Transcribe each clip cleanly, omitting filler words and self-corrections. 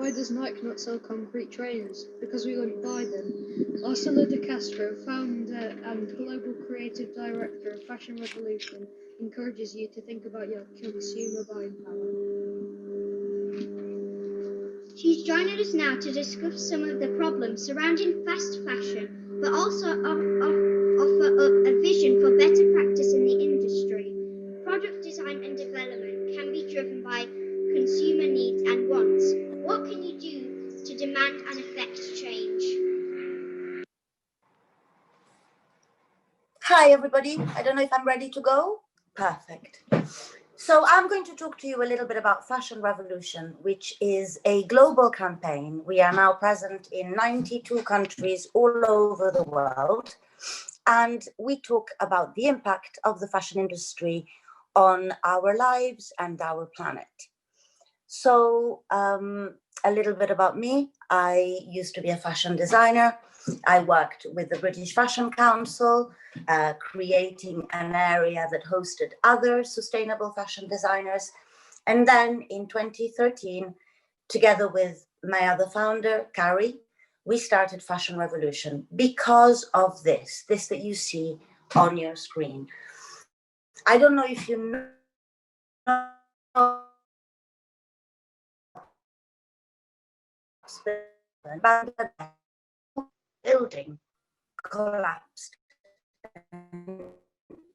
Why does Nike not sell concrete trainers? Because we wouldn't buy them. Orsola De Castro, founder and global creative director of Fashion Revolution, encourages you to think about your consumer buying power. She's joining us now to discuss some of the problems surrounding fast fashion, but also offer up a vision for better practice in the industry. Product design and development can be driven by consumer needs and wants. What can you do to demand and affect change? Hi, everybody. I don't know if I'm ready to go. Perfect. So I'm going to talk to you a little bit about Fashion Revolution, which is a global campaign. We are now present in 92 countries all over the world. And we talk about the impact of the fashion industry on our lives and our planet. So a little bit about me. I used to be a fashion designer. I worked with the British Fashion Council, creating an area that hosted other sustainable fashion designers. And then in 2013, together with my other founder, Carrie, we started Fashion Revolution because of this that you see on your screen. I don't know if you know building collapsed.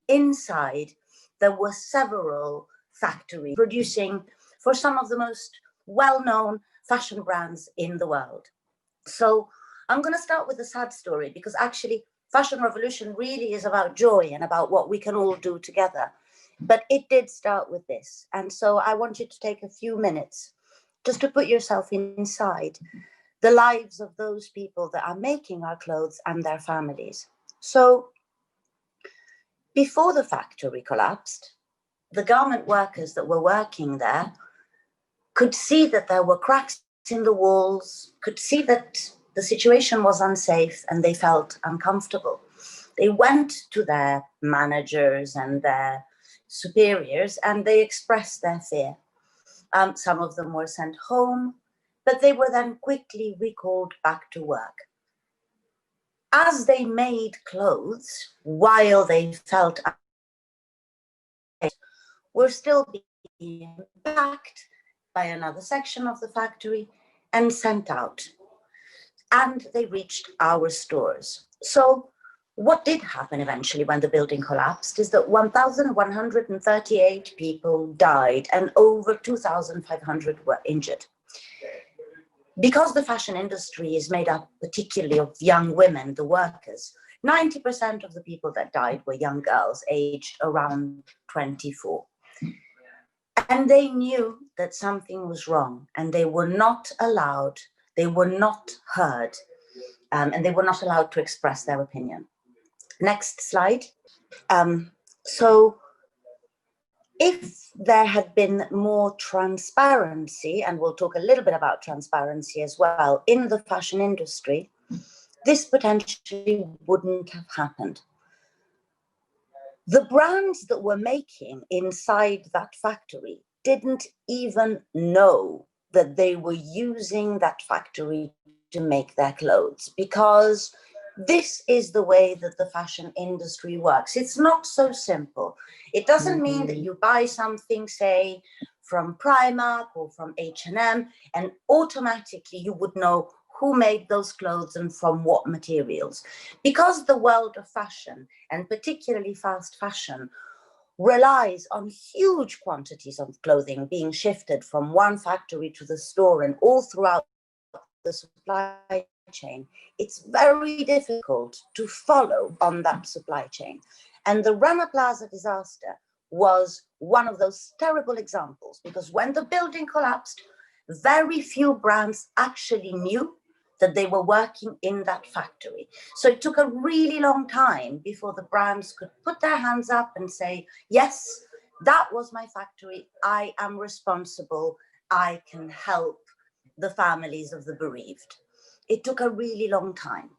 Inside, there were several factories producing for some of the most well-known fashion brands in the world. So I'm going to start with a sad story, because actually Fashion Revolution really is about joy and about what we can all do together. But it did start with this. And so I want you to take a few minutes just to put yourself inside the lives of those people that are making our clothes and their families. So before the factory collapsed, the garment workers that were working there could see that there were cracks in the walls, could see that the situation was unsafe, and they felt uncomfortable. They went to their managers and their superiors and they expressed their fear. Some of them were sent home, but they were then quickly recalled back to work. As they made clothes, while they felt were still being packed by another section of the factory and sent out. And they reached our stores. So what did happen eventually when the building collapsed is that 1,138 people died and over 2,500 were injured. Because the fashion industry is made up particularly of young women, the workers, 90% of the people that died were young girls aged around 24. And they knew that something was wrong, and they were not allowed, they were not heard, and they were not allowed to express their opinion. Next slide. So if there had been more transparency, and we'll talk a little bit about transparency as well, in the fashion industry, this potentially wouldn't have happened. The brands that were making inside that factory didn't even know that they were using that factory to make their clothes, because this is the way that the fashion industry works. It's not so simple. It doesn't mean that you buy something, say, from Primark or from H&M, and automatically you would know who made those clothes and from what materials. Because the world of fashion, and particularly fast fashion, relies on huge quantities of clothing being shifted from one factory to the store and all throughout the supply chain, it's very difficult to follow on that supply chain. And the Rana Plaza disaster was one of those terrible examples, because when the building collapsed, very few brands actually knew that they were working in that factory. So it took a really long time before the brands could put their hands up and say, yes, that was my factory, I am responsible, I can help the families of the bereaved. It took a really long time.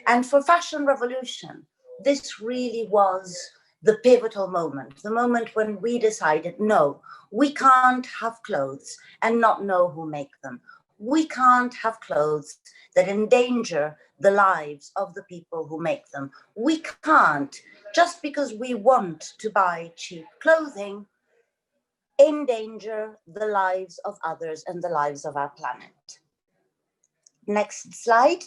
And for Fashion Revolution, this really was the pivotal moment, the moment when we decided, no, we can't have clothes and not know who make them. We can't have clothes that endanger the lives of the people who make them. We can't, just because we want to buy cheap clothing, endanger the lives of others and the lives of our planet. Next slide.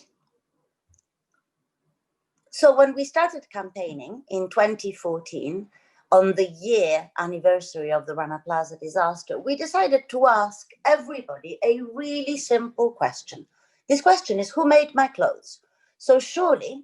So when we started campaigning in 2014, on the year anniversary of the Rana Plaza disaster, we decided to ask everybody a really simple question. This question is, who made my clothes? So surely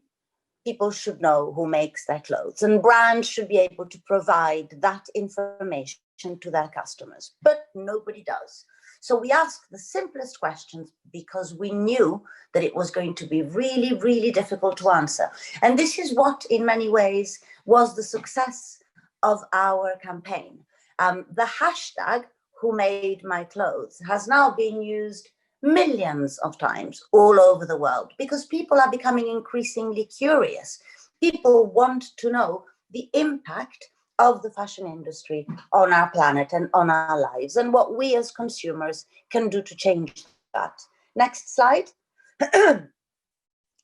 people should know who makes their clothes, and brands should be able to provide that information to their customers, but nobody does. So we asked the simplest questions because we knew that it was going to be really, really difficult to answer. And this is what, in many ways, was the success of our campaign. The hashtag "Who Made My Clothes" has now been used millions of times all over the world because people are becoming increasingly curious. People want to know the impact of the fashion industry on our planet and on our lives, and what we as consumers can do to change that. Next slide.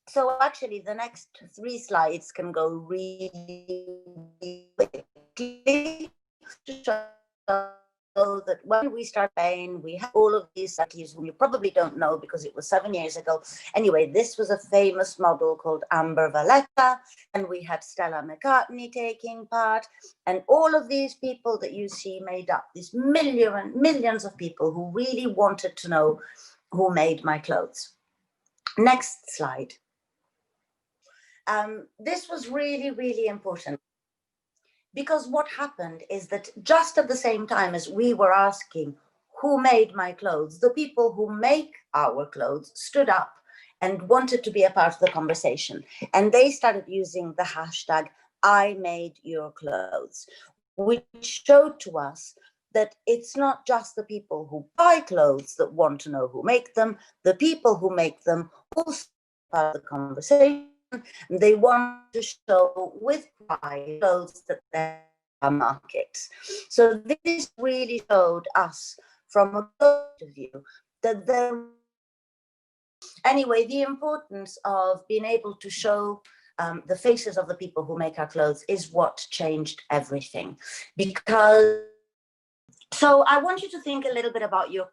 So actually the next 3 slides can go really quickly to show that when we start paying, we have all of these cities whom you probably don't know because it was 7 years ago. Anyway, this was a famous model called Amber Valletta, and we had Stella McCartney taking part, and all of these people that you see made up this millions of people who really wanted to know who made my clothes. Next slide. This was really, really important, because what happened is that just at the same time as we were asking who made my clothes, the people who make our clothes stood up and wanted to be a part of the conversation. And they started using the hashtag "I made your clothes," which showed to us that it's not just the people who buy clothes that want to know who make them. The people who make them also part of the conversation. They want to show with pride clothes that they markets. So this really showed us from a point of view that there, anyway, the importance of being able to show the faces of the people who make our clothes is what changed everything. Because, so I want you to think a little bit about your,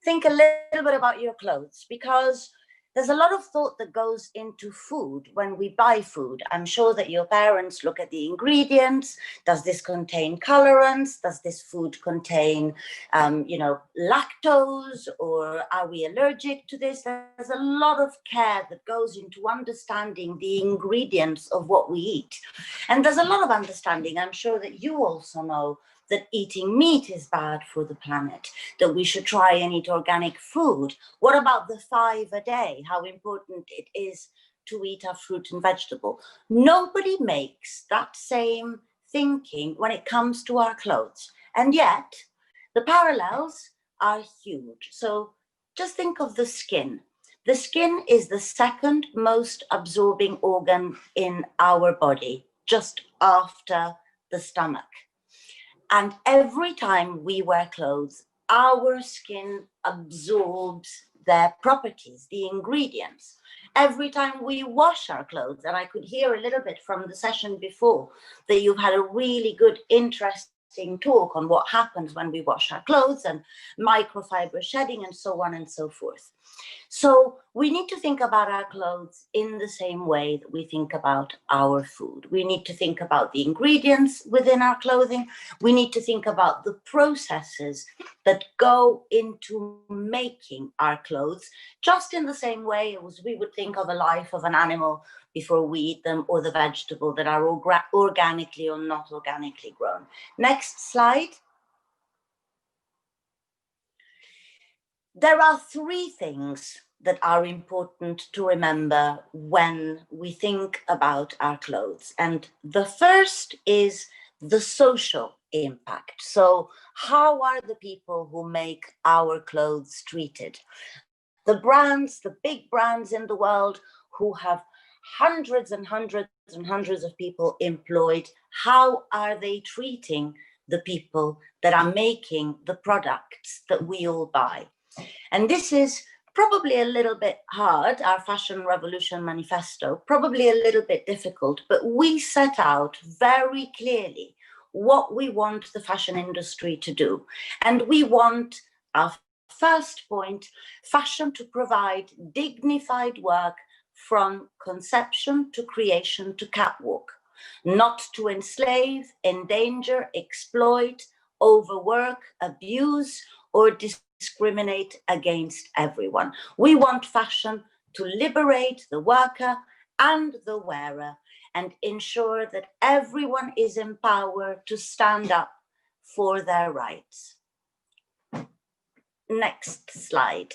think a little bit about your clothes, because there's a lot of thought that goes into food when we buy food. I'm sure that your parents look at the ingredients. Does this contain colorants? Does this food contain, lactose, or are we allergic to this? There's a lot of care that goes into understanding the ingredients of what we eat. And there's a lot of understanding, I'm sure that you also know, that eating meat is bad for the planet, that we should try and eat organic food. What about the 5 a day? How important it is to eat our fruit and vegetable. Nobody makes that same thinking when it comes to our clothes. And yet, the parallels are huge. So just think of the skin. The skin is the second most absorbing organ in our body, just after the stomach. And every time we wear clothes, our skin absorbs their properties, the ingredients. Every time we wash our clothes, and I could hear a little bit from the session before that you've had a really good, interesting talk on what happens when we wash our clothes and microfiber shedding and so on and so forth. So we need to think about our clothes in the same way that we think about our food. We need to think about the ingredients within our clothing. We need to think about the processes that go into making our clothes, just in the same way as we would think of a life of an animal before we eat them, or the vegetable that are organically or not organically grown. Next slide. There are 3 things that are important to remember when we think about our clothes. And the first is the social impact. So how are the people who make our clothes treated? The brands, the big brands in the world who have hundreds and hundreds and hundreds of people employed, how are they treating the people that are making the products that we all buy? And this is probably a little bit hard, our Fashion Revolution Manifesto, probably a little bit difficult, but we set out very clearly what we want the fashion industry to do. And we want, our first point, fashion to provide dignified work from conception to creation to catwalk, not to enslave, endanger, exploit, overwork, abuse, or discriminate against everyone. We want fashion to liberate the worker and the wearer and ensure that everyone is empowered to stand up for their rights. Next slide.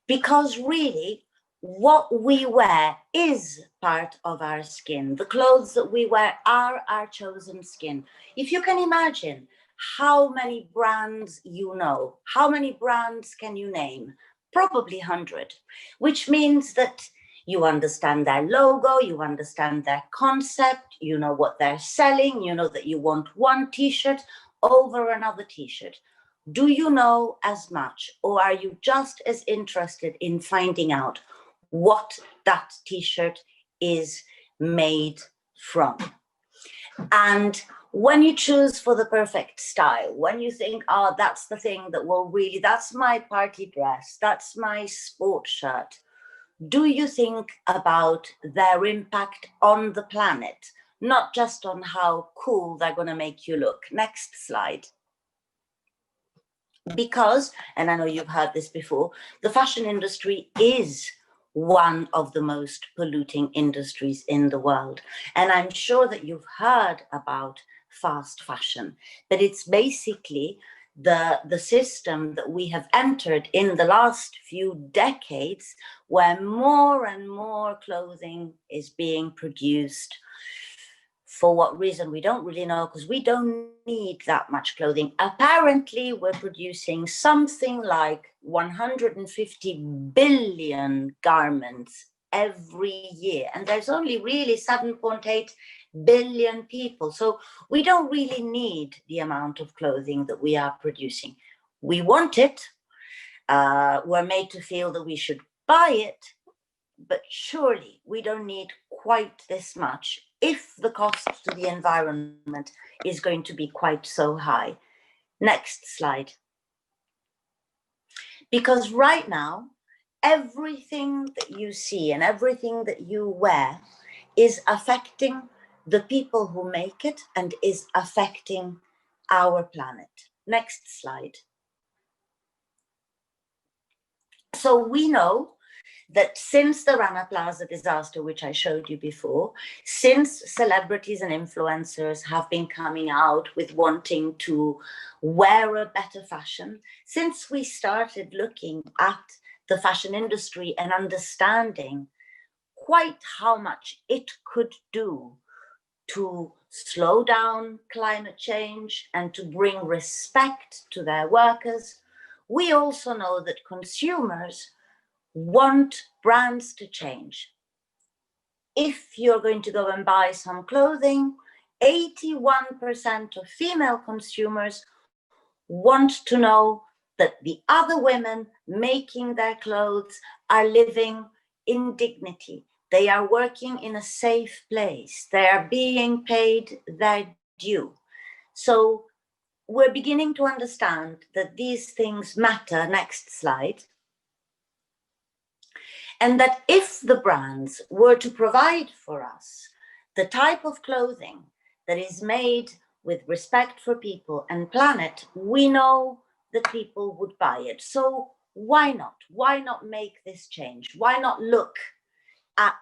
Because really, what we wear is part of our skin. The clothes that we wear are our chosen skin. If you can imagine how many brands you know, how many brands can you name? Probably 100, which means that you understand their logo, you understand their concept, you know what they're selling, you know that you want one t-shirt over another t-shirt. Do you know as much, or are you just as interested in finding out what that t-shirt is made from? And when you choose for the perfect style, when you think, oh, that's the thing that will really, that's my party dress, that's my sports shirt, do you think about their impact on the planet, not just on how cool they're going to make you look? Next slide. Because, and I know you've heard this before, the fashion industry is one of the most polluting industries in the world. And I'm sure that you've heard about fast fashion, but it's basically the system that we have entered in the last few decades, where more and more clothing is being produced. For what reason, we don't really know, because we don't need that much clothing. Apparently, we're producing something like 150 billion garments every year, and there's only really 7.8 billion people. So we don't really need the amount of clothing that we are producing. We want it. We're made to feel that we should buy it, but surely we don't need quite this much if the cost to the environment is going to be quite so high. Next slide. Because right now, everything that you see and everything that you wear is affecting the people who make it and is affecting our planet. Next slide. So we know that since the Rana Plaza disaster, which I showed you before, since celebrities and influencers have been coming out with wanting to wear a better fashion, since we started looking at the fashion industry and understanding quite how much it could do to slow down climate change and to bring respect to their workers, we also know that consumers want brands to change. If you're going to go and buy some clothing, 81% of female consumers want to know that the other women making their clothes are living in dignity. They are working in a safe place. They are being paid their due. So we're beginning to understand that these things matter. Next slide. And that if the brands were to provide for us the type of clothing that is made with respect for people and planet, we know that people would buy it. So why not? Why not make this change? Why not look at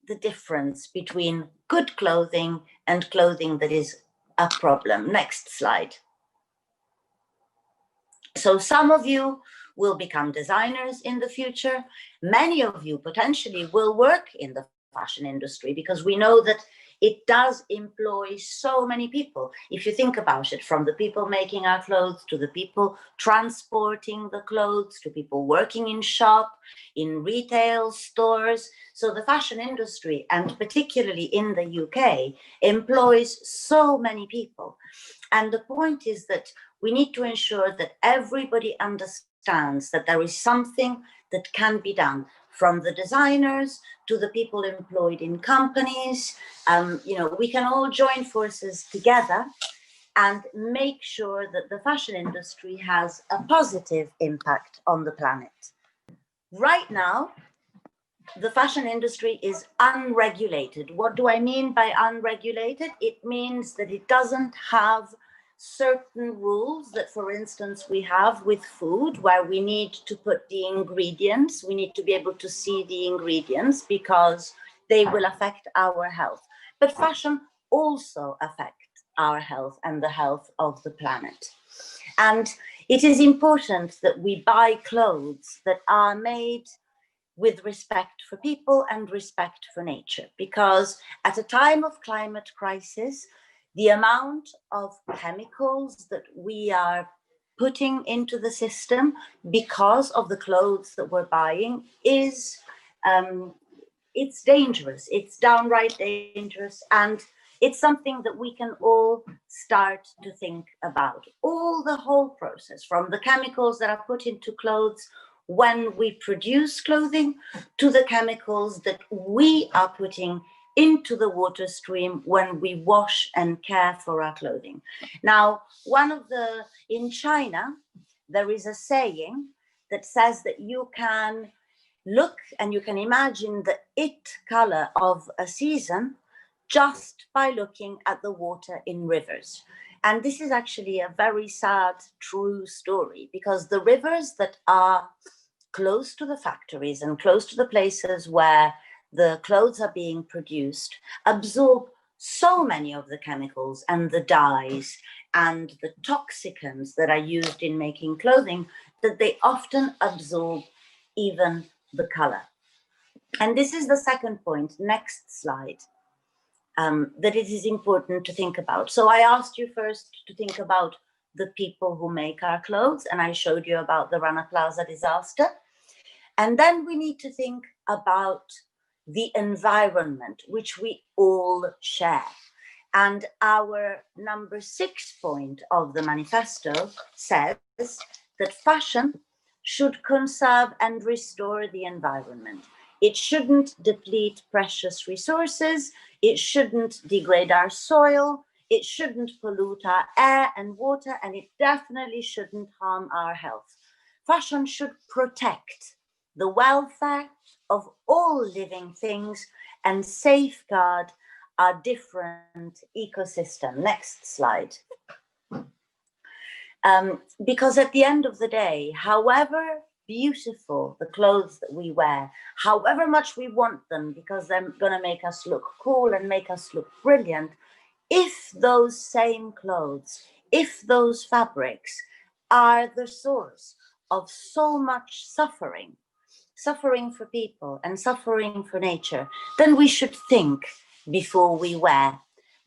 the difference between good clothing and clothing that is a problem? Next slide. So some of you will become designers in the future. Many of you potentially will work in the fashion industry, because we know that it does employ so many people. If you think about it, from the people making our clothes to the people transporting the clothes to people working in shop, in retail stores. So the fashion industry, and particularly in the UK, employs so many people. And the point is that we need to ensure that everybody understands that there is something that can be done, from the designers to the people employed in companies. We can all join forces together and make sure that the fashion industry has a positive impact on the planet. Right now, the fashion industry is unregulated. What do I mean by unregulated? It means that it doesn't have certain rules that, for instance, we have with food, where we need to put the ingredients. We need to be able to see the ingredients because they will affect our health. But fashion also affects our health and the health of the planet. And it is important that we buy clothes that are made with respect for people and respect for nature, because at a time of climate crisis, the amount of chemicals that we are putting into the system because of the clothes that we're buying is it's dangerous. It's downright dangerous, and it's something that we can all start to think about. All the whole process, from the chemicals that are put into clothes when we produce clothing, to the chemicals that we are putting into the water stream when we wash and care for our clothing. Now, in China, there is a saying that says that you can look and you can imagine the it color of a season just by looking at the water in rivers. And this is actually a very sad, true story, because the rivers that are close to the factories and close to the places where the clothes are being produced absorb so many of the chemicals and the dyes and the toxicants that are used in making clothing that they often absorb even the color. And this is the second point, next slide, that it is important to think about. So I asked you first to think about the people who make our clothes, and I showed you about the Rana Plaza disaster. And then we need to think about the environment, which we all share. And our number 6 point of the manifesto says that fashion should conserve and restore the environment. It shouldn't deplete precious resources. It shouldn't degrade our soil. It shouldn't pollute our air and water, and it definitely shouldn't harm our health. Fashion should protect the welfare of all living things and safeguard our different ecosystem. Next slide. Because at the end of the day, however beautiful the clothes that we wear, however much we want them because they're going to make us look cool and make us look brilliant, if those same clothes, if those fabrics are the source of so much suffering for people and suffering for nature, then we should think before we wear.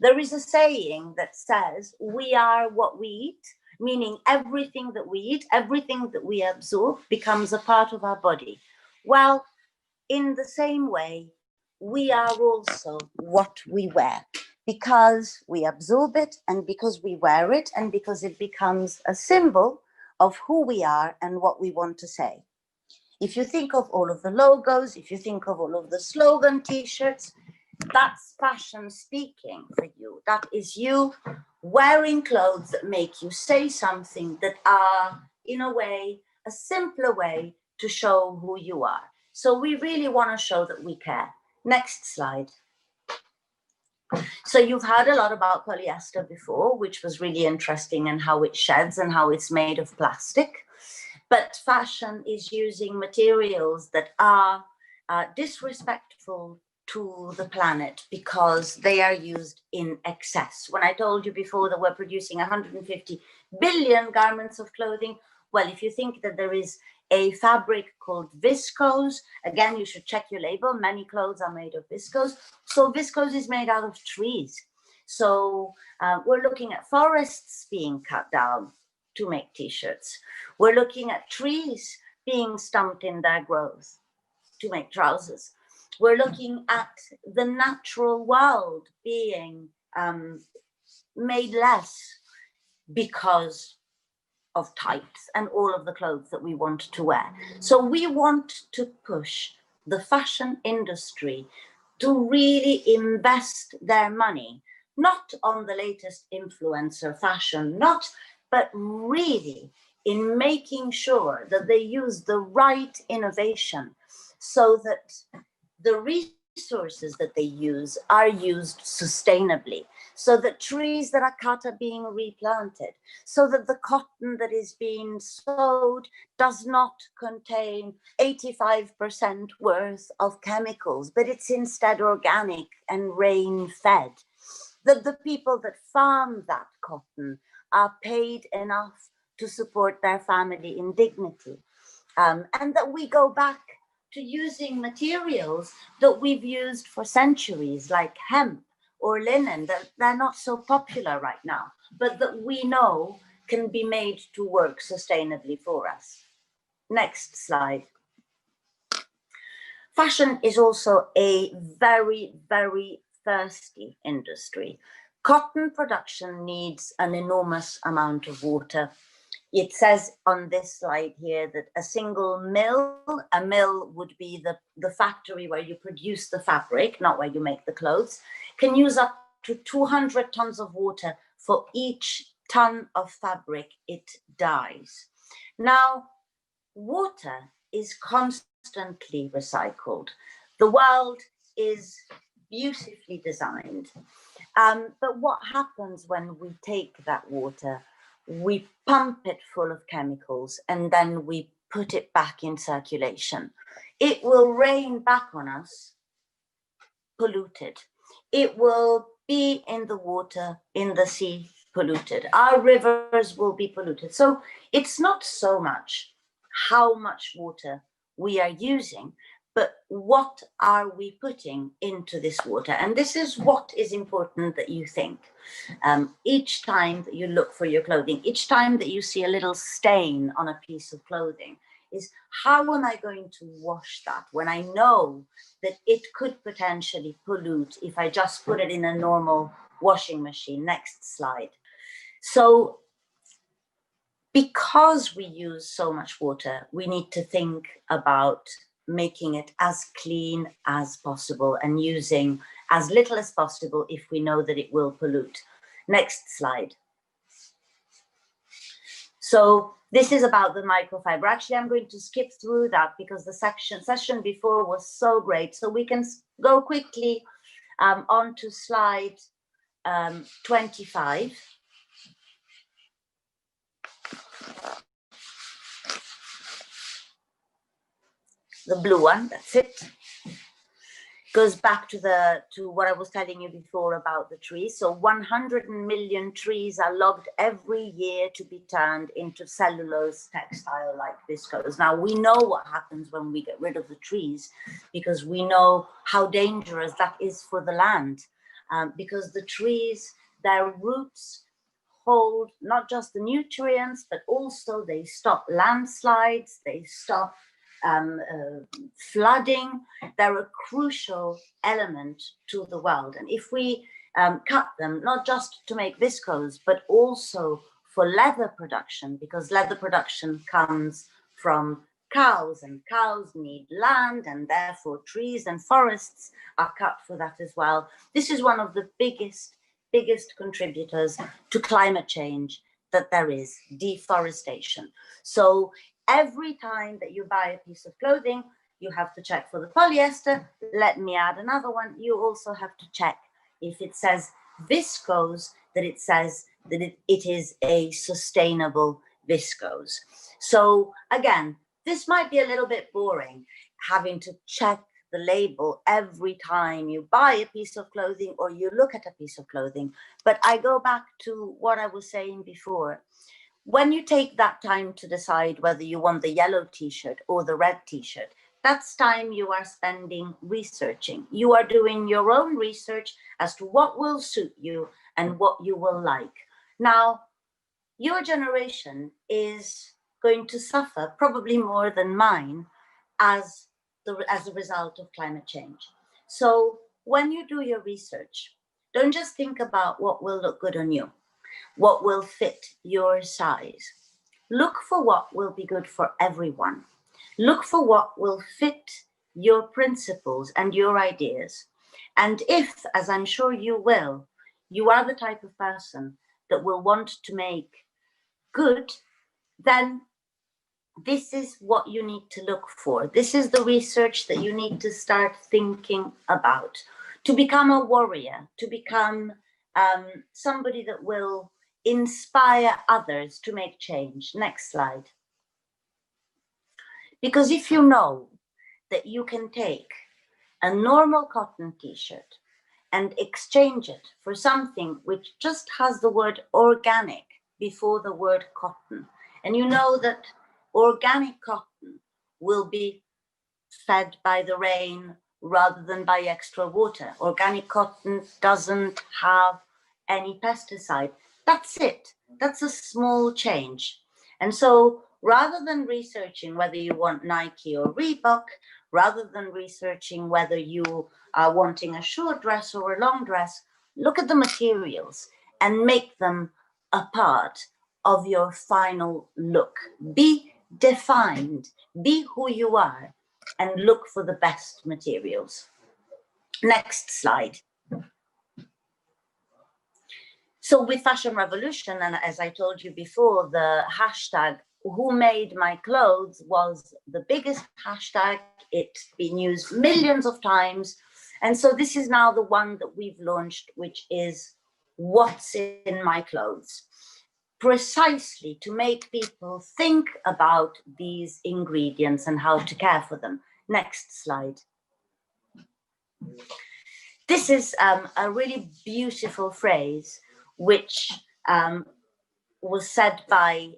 There is a saying that says, we are what we eat, meaning everything that we eat, everything that we absorb becomes a part of our body. Well, in the same way, we are also what we wear, because we absorb it and because we wear it and because it becomes a symbol of who we are and what we want to say. If you think of all of the logos, if you think of all of the slogan t-shirts, that's fashion speaking for you. That is you wearing clothes that make you say something, that are, in a way, a simpler way to show who you are. So we really want to show that we care. Next slide. So you've heard a lot about polyester before, which was really interesting, and how it sheds and how it's made of plastic. But fashion is using materials that are disrespectful to the planet because they are used in excess. When I told you before that we're producing 150 billion garments of clothing, well, if you think that there is a fabric called viscose, again, you should check your label. Many clothes are made of viscose. So viscose is made out of trees. So we're looking at forests being cut down to make t-shirts. We're looking at trees being stumped in their growth to make trousers. We're looking at the natural world being made less because of types and all of the clothes that we want to wear. So we want to push the fashion industry to really invest their money, not on the latest influencer fashion, but really in making sure that they use the right innovation so that the resources that they use are used sustainably, so that trees that are cut are being replanted, so that the cotton that is being sewed does not contain 85% worth of chemicals, but it's instead organic and rain-fed, that the people that farm that cotton are paid enough to support their family in dignity, and that we go back to using materials that we've used for centuries, like hemp or linen, that they're not so popular right now, but that we know can be made to work sustainably for us. Next slide. Fashion is also a very, very thirsty industry. Cotton production needs an enormous amount of water. It says on this slide here that a single mill, a mill would be the factory where you produce the fabric, not where you make the clothes, can use up to 200 tons of water for each ton of fabric it dyes. Now, water is constantly recycled. The world is beautifully designed. But what happens when we take that water, we pump it full of chemicals, and then we put it back in circulation? It will rain back on us polluted. It will be in the water, in the sea, polluted. Our rivers will be polluted. So it's not so much how much water we are using, but what are we putting into this water? And this is what is important that you think. Each time that you look for your clothing, each time that you see a little stain on a piece of clothing, is how am I going to wash that when I know that it could potentially pollute if I just put it in a normal washing machine? Next slide. So because we use so much water, we need to think about making it as clean as possible and using as little as possible if we know that it will pollute. Next slide. So this is about the microfiber. Actually, I'm going to skip through that because the session before was so great. So we can go quickly on to slide 25. The blue one, that's it. Goes back to what I was telling you before about the trees. So 100 million trees are logged every year to be turned into cellulose textile like viscose. Now we know what happens when we get rid of the trees, because we know how dangerous that is for the land, because the trees, their roots hold not just the nutrients, but also they stop landslides, they stop flooding. They're a crucial element to the world. And if we cut them, not just to make viscose, but also for leather production, because leather production comes from cows, and cows need land, and therefore trees and forests are cut for that as well. This is one of the biggest contributors to climate change that there is, deforestation. So every time that you buy a piece of clothing, you have to check for the polyester. Let me add another one. You also have to check if it says viscose, that it says that it is a sustainable viscose. So again, this might be a little bit boring, having to check the label every time you buy a piece of clothing or you look at a piece of clothing. But I go back to what I was saying before. When you take that time to decide whether you want the yellow t-shirt or the red t-shirt, that's time you are spending researching. You are doing your own research as to what will suit you and what you will like. Now, your generation is going to suffer probably more than mine as a result of climate change. So when you do your research, don't just think about what will look good on you, what will fit your size. Look for what will be good for everyone. Look for what will fit your principles and your ideas. And if, as I'm sure you will, you are the type of person that will want to make good, then this is what you need to look for. This is the research that you need to start thinking about to become a warrior, to become somebody that will inspire others to make change. Next slide. Because if you know that you can take a normal cotton t-shirt and exchange it for something which just has the word organic before the word cotton, and you know that organic cotton will be fed by the rain rather than by extra water. Organic cotton doesn't have any pesticide. That's it. That's a small change. And so rather than researching whether you want Nike or Reebok, rather than researching whether you are wanting a short dress or a long dress, look at the materials and make them a part of your final look. Be defined, be who you are, and look for the best materials. Next slide. So with Fashion Revolution, and as I told you before, the hashtag "Who Made My Clothes" was the biggest hashtag. It's been used millions of times. And so this is now the one that we've launched, which is "What's in My Clothes?" Precisely to make people think about these ingredients and how to care for them. Next slide. This is a really beautiful phrase, which was said by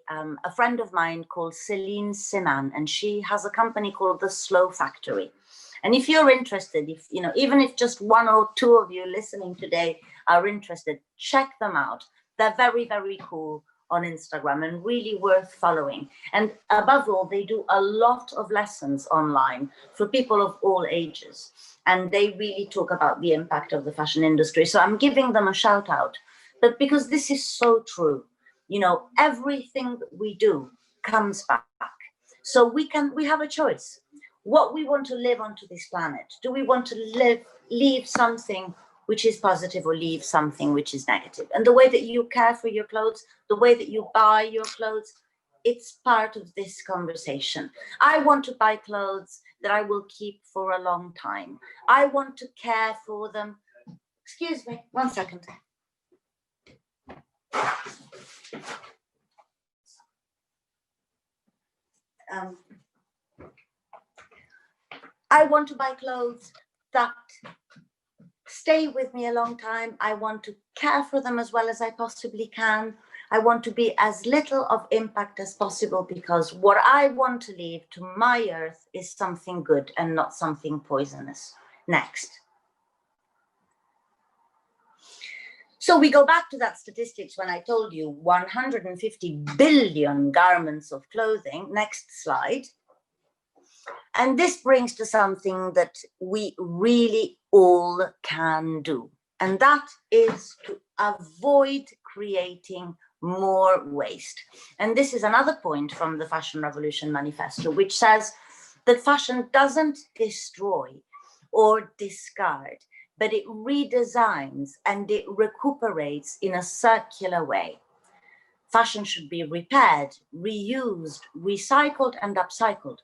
a friend of mine called Celine Siman, and she has a company called the Slow Factory. And if you're interested, if you know, even if just one or two of you listening today are interested, check them out. They're very, very cool on Instagram and really worth following. And above all, they do a lot of lessons online for people of all ages. And they really talk about the impact of the fashion industry. So I'm giving them a shout out, but because this is so true. You know, everything that we do comes back. So we have a choice. What we want to live onto this planet. Do we want to leave something which is positive or leave something which is negative? And the way that you care for your clothes, the way that you buy your clothes, it's part of this conversation. I want to buy clothes that I will keep for a long time. I want to care for them. Excuse me, 1 second. I want to buy clothes that stay with me a long time. I want to care for them as well as I possibly can. I want to be as little of impact as possible, because what I want to leave to my earth is something good and not something poisonous. Next. So we go back to that statistics when I told you 150 billion garments of clothing. Next slide. And this brings to something that we really all can do. And that is to avoid creating more waste. And this is another point from the Fashion Revolution Manifesto, which says that fashion doesn't destroy or discard, but it redesigns and it recuperates in a circular way. Fashion should be repaired, reused, recycled, and upcycled.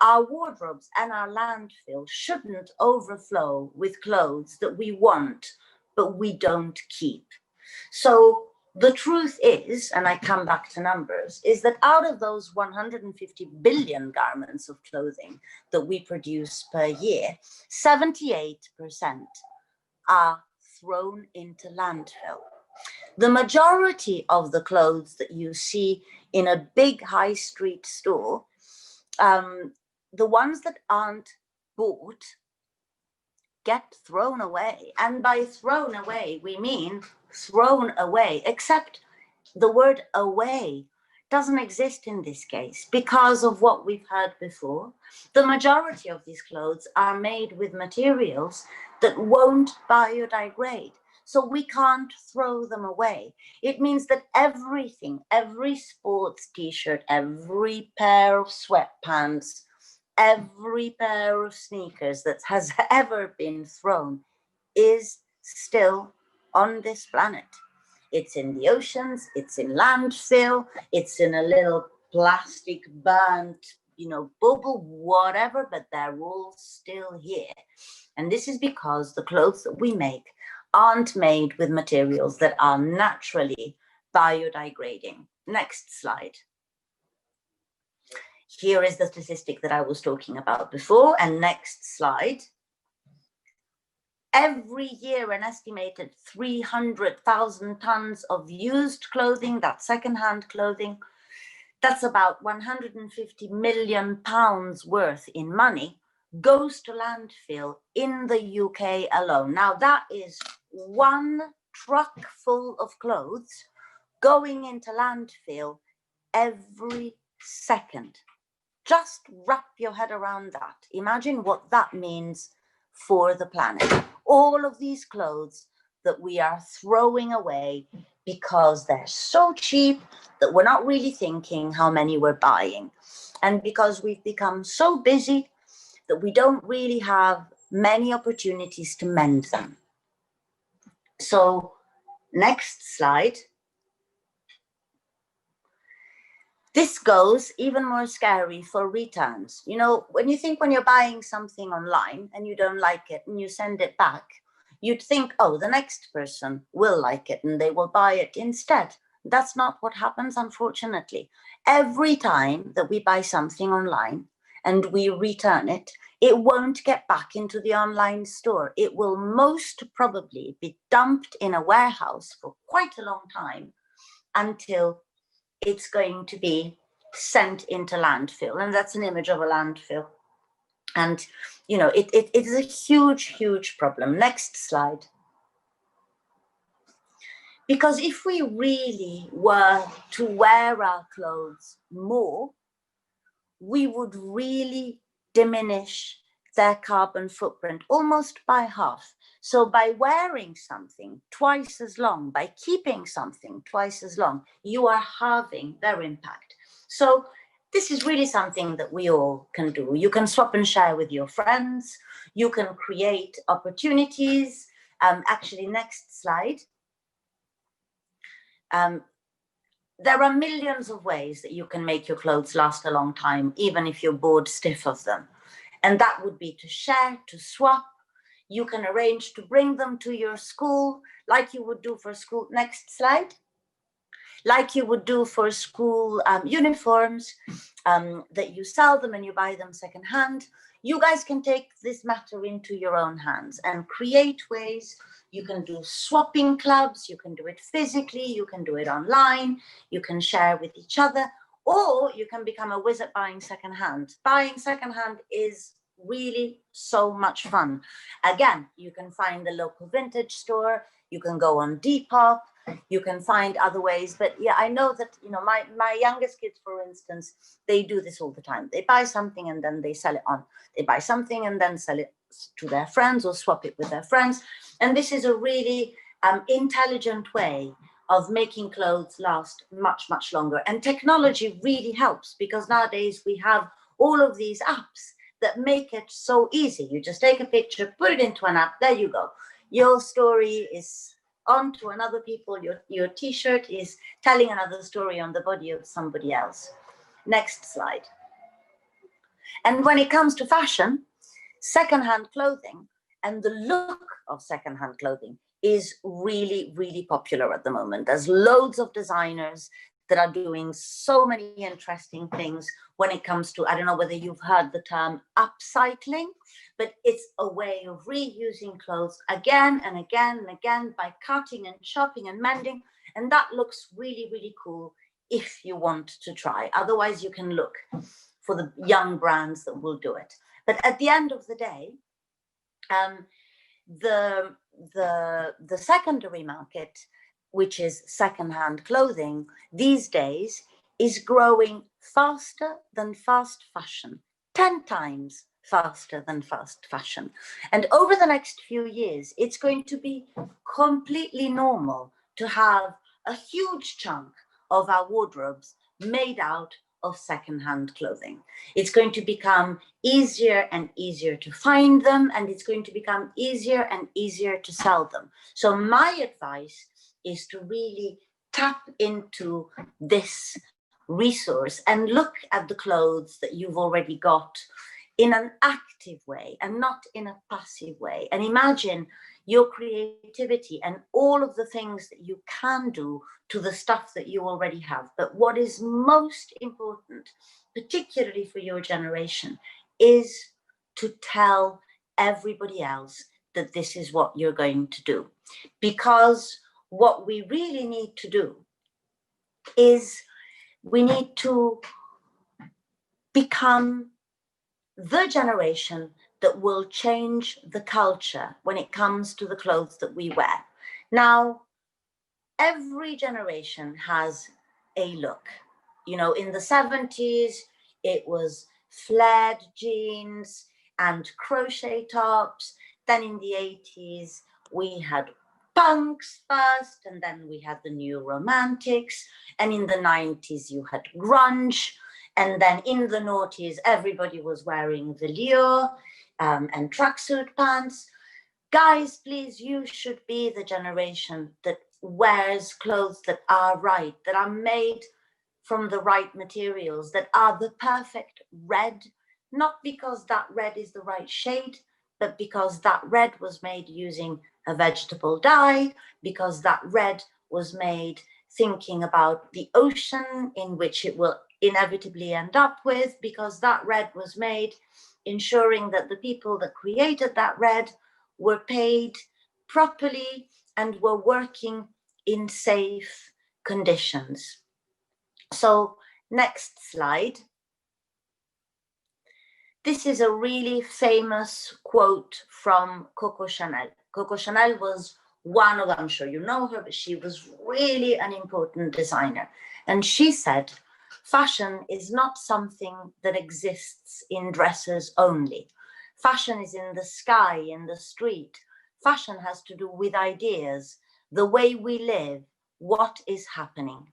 Our wardrobes and our landfill shouldn't overflow with clothes that we want, but we don't keep. So the truth is, and I come back to numbers, is that out of those 150 billion garments of clothing that we produce per year, 78% are thrown into landfill. The majority of the clothes that you see in a big high street store, the ones that aren't bought get thrown away. And by thrown away, we mean thrown away, except the word away doesn't exist in this case because of what we've heard before. The majority of these clothes are made with materials that won't biodegrade. So we can't throw them away. It means that everything, every sports t-shirt, every pair of sweatpants, every pair of sneakers that has ever been thrown is still on this planet. It's in the oceans, it's in landfill, it's in a little plastic burnt, bubble, whatever, but they're all still here. And this is because the clothes that we make aren't made with materials that are naturally biodegrading. Next slide. Here is the statistic that I was talking about before, and next slide. Every year, an estimated 300,000 tons of used clothing, that's secondhand clothing, that's about 150 million pounds worth in money, goes to landfill in the UK alone. Now, that is one truck full of clothes going into landfill every second. Just wrap your head around that. Imagine what that means for the planet. All of these clothes that we are throwing away because they're so cheap that we're not really thinking how many we're buying. And because we've become so busy that we don't really have many opportunities to mend them. So, next slide. This goes even more scary for returns. When you're buying something online and you don't like it and you send it back, you'd think, oh, the next person will like it and they will buy it instead. That's not what happens, unfortunately. Every time that we buy something online and we return it, it won't get back into the online store. It will most probably be dumped in a warehouse for quite a long time until it's going to be sent into landfill. And that's an image of a landfill. And, it is a huge, huge problem. Next slide. Because if we really were to wear our clothes more, we would really diminish their carbon footprint almost by half. So by wearing something twice as long, by keeping something twice as long, you are halving their impact. So this is really something that we all can do. You can swap and share with your friends. You can create opportunities. Actually, next slide. There are millions of ways that you can make your clothes last a long time, even if you're bored stiff of them. And that would be to share, to swap. You can arrange to bring them to your school, like you would do for school. Next slide. Like you would do for school uniforms, that you sell them and you buy them secondhand. You guys can take this matter into your own hands and create ways. You can do swapping clubs, you can do it physically, you can do it online, you can share with each other, or you can become a whiz at buying secondhand. Buying secondhand is really so much fun. Again, you can find the local vintage store, you can go on Depop, you can find other ways. But yeah, I know that, my youngest kids, for instance, they do this all the time. They buy something and then they sell it on. They buy something and then sell it to their friends or swap it with their friends. And this is a really intelligent way of making clothes last much, much longer. And technology really helps, because nowadays we have all of these apps that make it so easy. You just take a picture, put it into an app, there you go. Your story is on to another people, your t-shirt is telling another story on the body of somebody else. Next slide. And when it comes to fashion, secondhand clothing and the look of secondhand clothing is really, really popular at the moment. There's loads of designers that are doing so many interesting things when it comes to, I don't know whether you've heard the term upcycling, but it's a way of reusing clothes again and again and again by cutting and chopping and mending. And that looks really, really cool if you want to try. Otherwise, you can look for the young brands that will do it. But at the end of the day, the secondary market, which is secondhand clothing, these days is growing faster than fast fashion, 10 times faster than fast fashion. And over the next few years, it's going to be completely normal to have a huge chunk of our wardrobes made out of secondhand clothing. It's going to become easier and easier to find them, and it's going to become easier and easier to sell them. So my advice is to really tap into this resource and look at the clothes that you've already got in an active way and not in a passive way. And imagine your creativity and all of the things that you can do to the stuff that you already have. But what is most important, particularly for your generation, is to tell everybody else that this is what you're going to do. Because what we really need to do is we need to become the generation that will change the culture when it comes to the clothes that we wear. Now, every generation has a look. You know, in the 70s, it was flared jeans and crochet tops. Then in the 80s, we had punks first, and then we had the new romantics. And in the 90s, you had grunge. And then in the noughties, everybody was wearing velour and tracksuit pants. Guys, please, you should be the generation that wears clothes that are right, that are made from the right materials, that are the perfect red, not because that red is the right shade, but because that red was made using a vegetable dye, because that red was made thinking about the ocean in which it will inevitably end up with, because that red was made ensuring that the people that created that red were paid properly and were working in safe conditions. So next slide. This is a really famous quote from Coco Chanel. Coco Chanel was one of, I'm sure you know her, but she was really an important designer. And she said, fashion is not something that exists in dresses only. Fashion is in the sky, in the street. Fashion has to do with ideas, the way we live, what is happening.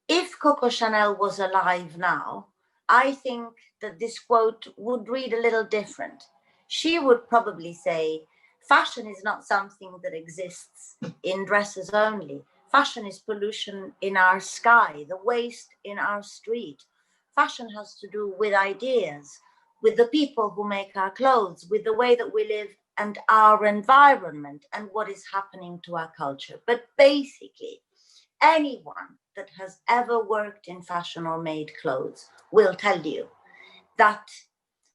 If Coco Chanel was alive now, I think that this quote would read a little different. She would probably say, fashion is not something that exists in dresses only. Fashion is pollution in our sky, the waste in our street. Fashion has to do with ideas, with the people who make our clothes, with the way that we live and our environment and what is happening to our culture. But basically, anyone that has ever worked in fashion or made clothes will tell you that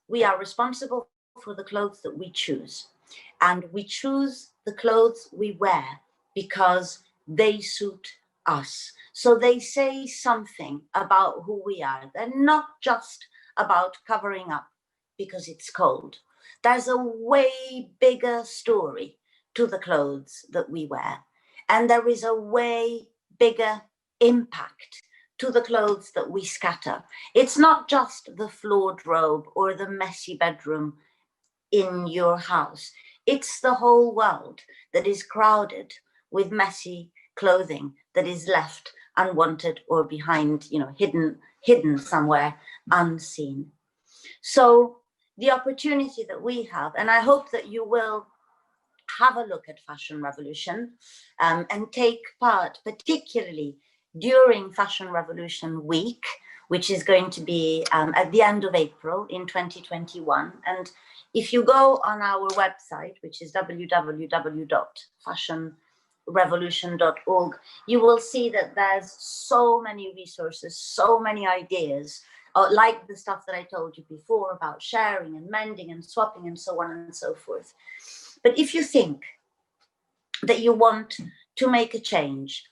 we are responsible for the clothes that we choose. And we choose the clothes we wear because they suit us. So they say something about who we are. They're not just about covering up because it's cold. There's a way bigger story to the clothes that we wear. And there is a way bigger impact to the clothes that we scatter. It's not just the flawed robe or the messy bedroom in your house. It's the whole world that is crowded with messy clothing that is left unwanted or behind, hidden somewhere unseen. So the opportunity that we have, and I hope that you will have a look at Fashion Revolution and take part, particularly during Fashion Revolution Week, which is going to be at the end of April in 2021. And if you go on our website, which is www.fashionrevolution.org, you will see that there's so many resources, so many ideas, like the stuff that I told you before about sharing and mending and swapping and so on and so forth. But if you think that you want to make a change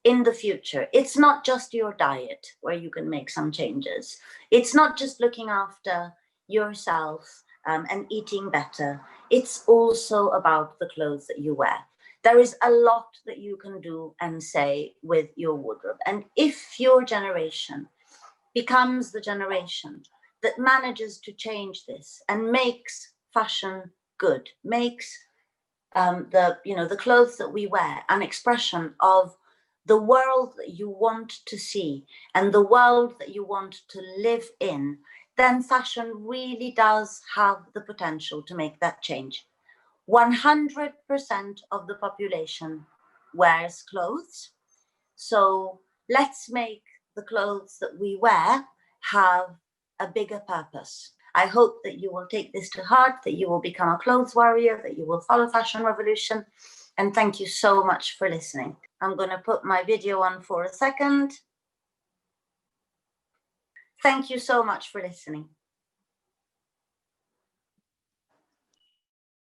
in the future, it's not just your diet where you can make some changes. It's not just looking after yourself and eating better. It's also about the clothes that you wear. There is a lot that you can do and say with your wardrobe. And if your generation becomes the generation that manages to change this and makes fashion good, makes the clothes that we wear an expression of the world that you want to see and the world that you want to live in, then fashion really does have the potential to make that change. 100% of the population wears clothes. So let's make the clothes that we wear have a bigger purpose. I hope that you will take this to heart, that you will become a clothes warrior, that you will follow Fashion Revolution. And thank you so much for listening. I'm going to put my video on for a second. Thank you so much for listening.